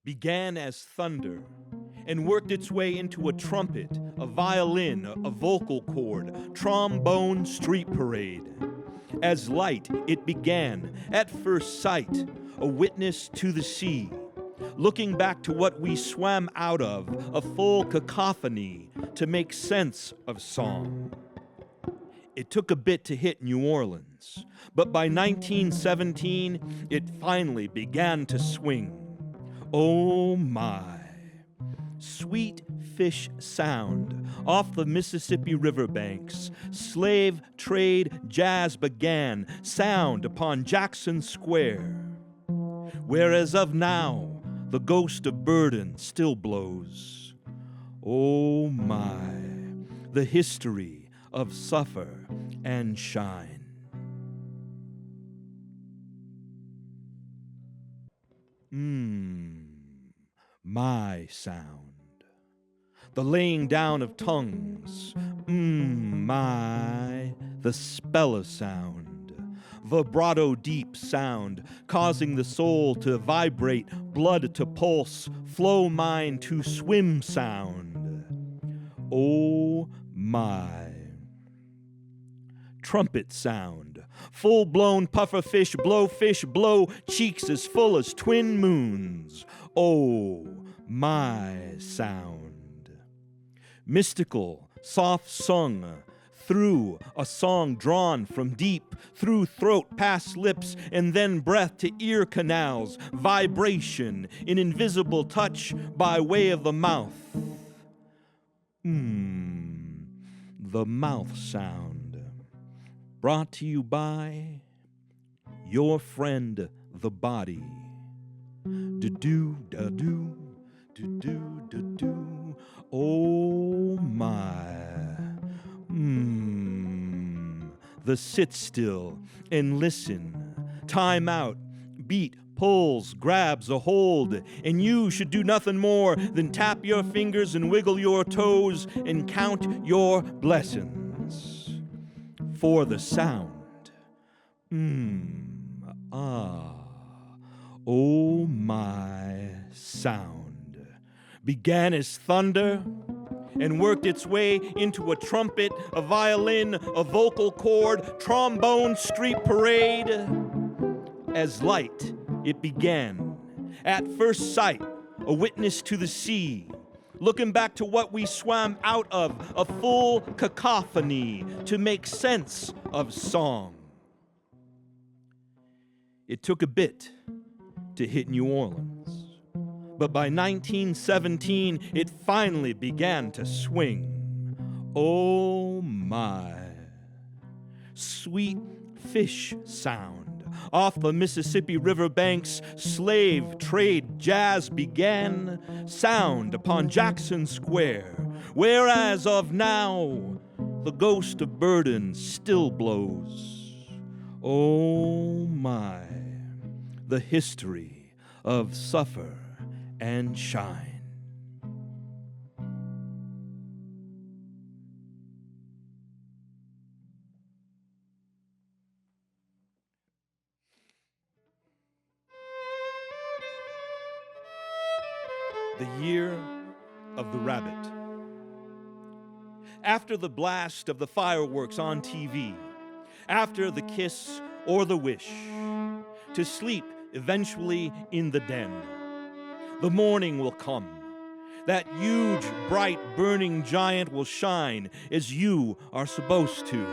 began as thunder and worked its way into a trumpet, a violin, a vocal cord, trombone, street parade. As light, it began, at first sight, a witness to the sea, looking back to what we swam out of, a full cacophony, to make sense of song. It took a bit to hit New Orleans, but by 1917, it finally began to swing. Oh my. Sweet fish sound off the Mississippi riverbanks. Slave trade jazz began, sound upon Jackson Square. Whereas of now, the ghost of burden still blows. Oh my, the history of suffer and shine. My sound. The laying down of tongues. My, the spell of sound. Vibrato deep sound, causing the soul to vibrate, blood to pulse, flow mind to swim sound. Oh my. Trumpet sound. Full-blown pufferfish, blow, cheeks as full as twin moons. Oh, my sound. Mystical, soft-sung, through a song drawn from deep, through throat past lips, and then breath to ear canals, vibration, an invisible touch by way of the mouth. The mouth sound. Brought to you by your friend, the body. Do-do, da-do, do-do, da-do. Oh, my. The sit still and listen. Time out. Beat, pulls, grabs a hold. And you should do nothing more than tap your fingers and wiggle your toes and count your blessings. For the sound. Oh my sound. Began as thunder and worked its way into a trumpet, a violin, a vocal cord, trombone, street parade. As light, it began. At first sight, a witness to the sea. Looking back to what we swam out of, a full cacophony to make sense of song. It took a bit to hit New Orleans, but by 1917, it finally began to swing. Oh my. Sweet fish sound. Off the Mississippi riverbanks, slave trade jazz began, sound upon Jackson Square, whereas of now, the ghost of burden still blows. Oh my, the history of suffer and shine. The year of the rabbit. After the blast of the fireworks on TV, after the kiss or the wish, to sleep eventually in the den, the morning will come. That huge, bright, burning giant will shine as you are supposed to.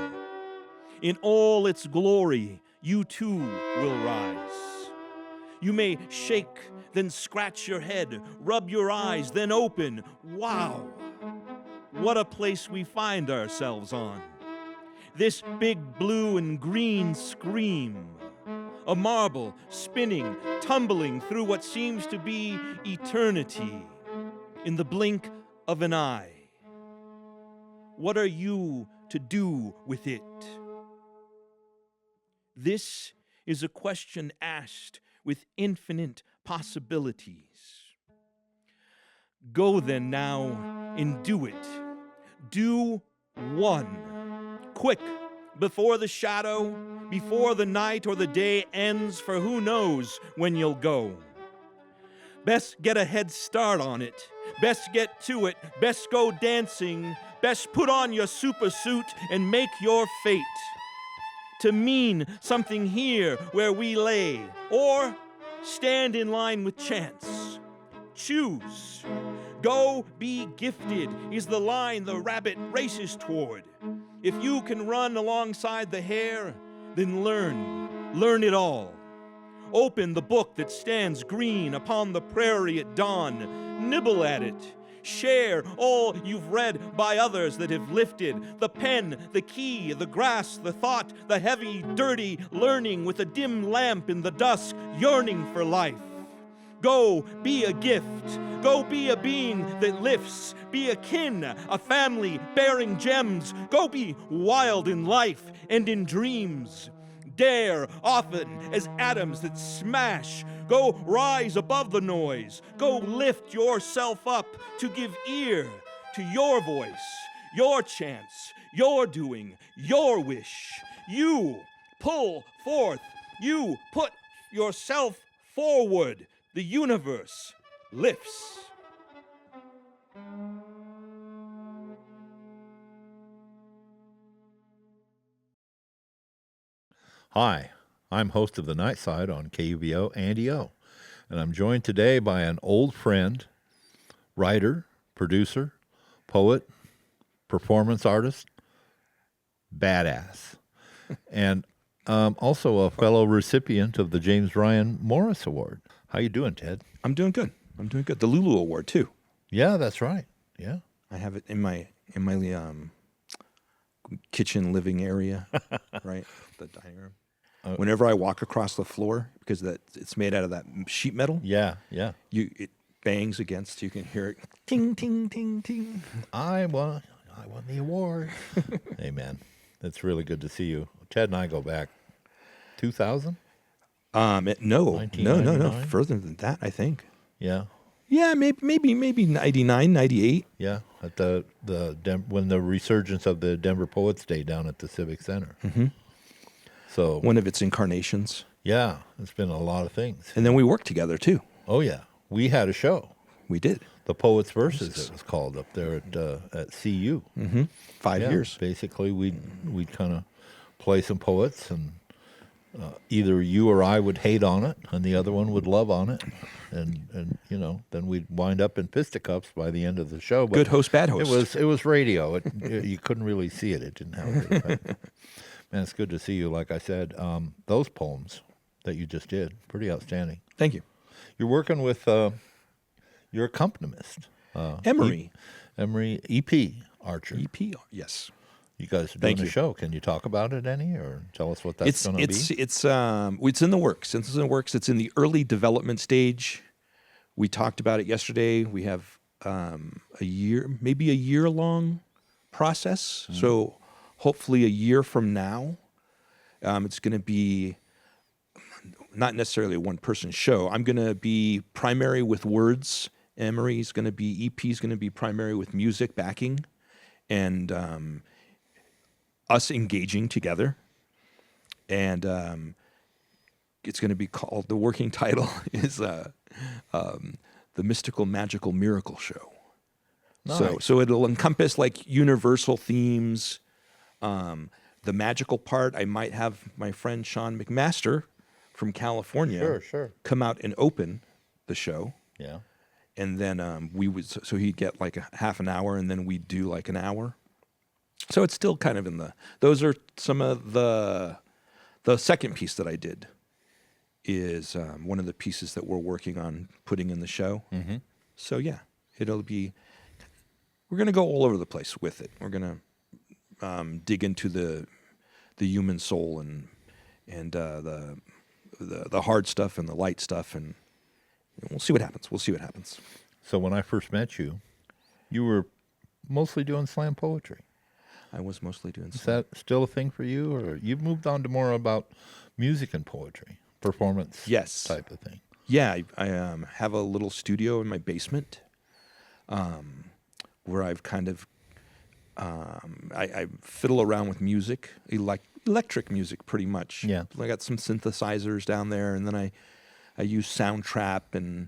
In all its glory, you too will rise. You may shake, then scratch your head, rub your eyes, then open. Wow! What a place we find ourselves on. This big blue and green scream. A marble spinning, tumbling through what seems to be eternity in the blink of an eye. What are you to do with it? This is a question asked with infinite possibilities. Go then now and do it. Do one. Quick, before the shadow, before the night or the day ends, for who knows when you'll go. Best get a head start on it. Best get to it. Best go dancing. Best put on your super suit and make your fate to mean something here where we lay, or stand in line with chance. Choose. Go be gifted is the line the rabbit races toward. If you can run alongside the hare, then learn it all. Open the book that stands green upon the prairie at dawn. Nibble at it. Share all you've read by others that have lifted the pen, the key, the grass, the thought, the heavy, dirty learning with a dim lamp in the dusk, yearning for life. Go be a gift. Go be a being that lifts. Be a kin, a family bearing gems. Go be wild in life and in dreams. Dare often as atoms that smash. Go rise above the noise. Go lift yourself up to give ear to your voice, your chance, your doing, your wish. You pull forth. You put yourself forward. The universe lifts. Hi, I'm host of The Night Side on KUVO, Andy O, and I'm joined today by an old friend, writer, producer, poet, performance artist, badass, and also a fellow recipient of the James Ryan Morris Award. How you doing, Ted? I'm doing good. The Lulu Award too. Yeah, that's right. Yeah. I have it in my kitchen living area, right? The dining room. Whenever I walk across the floor, because it's made out of that sheet metal. Yeah. It bangs against. You can hear it. Ting ting ting ting. I won the award. Hey man, it's really good to see you. Ted and I go back 2000. No, further than that, I think. Yeah. Yeah, maybe 99, 98. Yeah, at when the resurgence of the Denver Poets Day down at the Civic Center. Mm-hmm. So one of its incarnations. Yeah, it's been a lot of things. And then we worked together too. Oh yeah, we had a show. We did. The Poets Versus, it was called, up there at CU. Mm-hmm. 5 years. Basically, we'd kind of play some poets, and either you or I would hate on it, and the other one would love on it, and then we'd wind up in fisticuffs by the end of the show. But good host, bad host. It was radio. You couldn't really see it. It didn't have it. Right? Man, it's good to see you. Like I said, those poems that you just did, pretty outstanding. Thank you. You're working with your accompanist, Emery. Emery EP Archer. EP, yes. You guys are doing a show. Can you talk about it any, or tell us what that's going to be? It's in the works. It's in the early development stage. We talked about it yesterday. We have a year long process. Mm-hmm. So hopefully a year from now, it's going to be not necessarily a one-person show. I'm going to be primary with words. Emery's going to be, EP's going to be primary with music backing, and us engaging together. And it's going to be called, the working title is The Mystical Magical Miracle Show. Nice. So it'll encompass like universal themes. The magical part, I might have my friend Sean McMaster from California come out and open the show. Yeah. And then so he'd get like a half an hour, and then we'd do like an hour. So it's still kind of those are some of the second piece that I did is one of the pieces that we're working on putting in the show. Mm-hmm. So yeah, we're going to go all over the place with it. We're going to dig into the human soul and the hard stuff and the light stuff, and we'll see what happens. So when I first met you, you were mostly doing slam poetry. I was mostly doing slam. Is that still a thing for you, or you've moved on to more about music and poetry, performance type of thing? Yeah, I have a little studio in my basement where I've kind of I fiddle around with music, electric music pretty much. Yeah. I got some synthesizers down there, and then I use Soundtrap and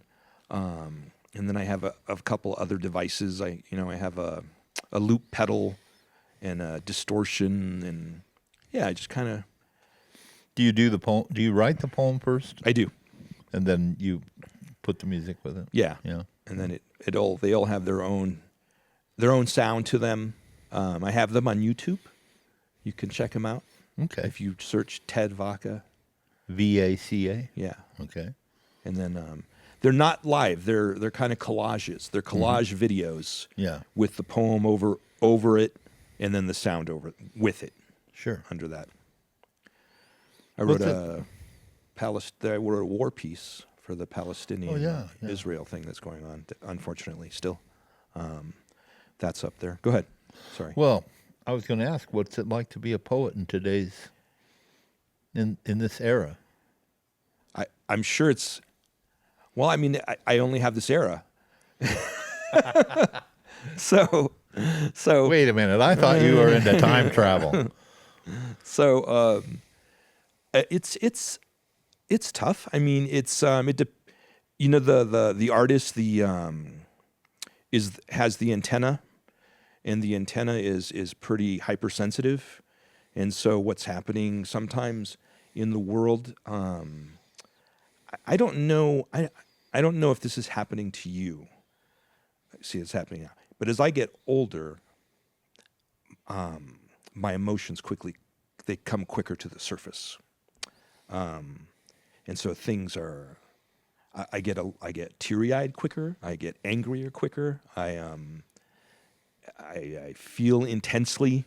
And then I have a couple other devices. I have a loop pedal and a distortion, and yeah, I just kind of. Do you do the poem? Do you write the poem first, I do. and then you put the music with it? Yeah. Yeah. And then they all have their own sound to them. I have them on YouTube. You can check them out Okay. if you search Ted Vaca. VACA. Yeah. Okay. And then they're not live. They're kind of collages. They're collage videos. Yeah. With the poem over it, and then the sound with it Sure. under that. I wrote a war piece for the Palestinian Israel thing that's going on. Unfortunately, still, that's up there. Go ahead. Sorry. Well, I was going to ask, what's it like to be a poet in today's in this era? I'm sure it's. Well, I mean, I only have this era. So. Wait a minute. I thought you were into time travel. So it's tough. I mean, it's the artist has the antenna, and the antenna is pretty hypersensitive, and so what's happening sometimes in the world, I don't know. I don't know if this is happening to you. See, it's happening now. But as I get older, my emotions they come quicker to the surface, and so things are. I get teary-eyed quicker. I get angrier quicker. I feel intensely,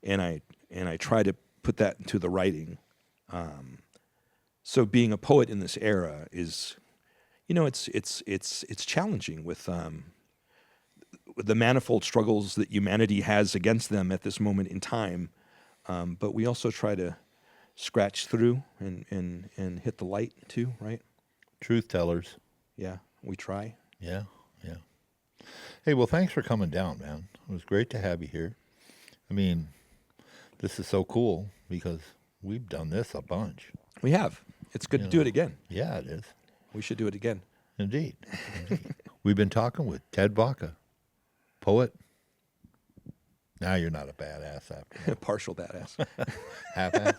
and I try to put that into the writing. So being a poet in this era is, it's challenging with the manifold struggles that humanity has against them at this moment in time. But we also try to scratch through and hit the light too, right? Truth tellers. Yeah, we try. Yeah, yeah. Hey, well, thanks for coming down, man. It was great to have you here. I mean, this is so cool because we've done this a bunch. We have. It's good to do it again. Yeah, it is. We should do it again. Indeed. We've been talking with Ted Vaca, poet. Now you're not a badass after. Partial badass. Half-ass.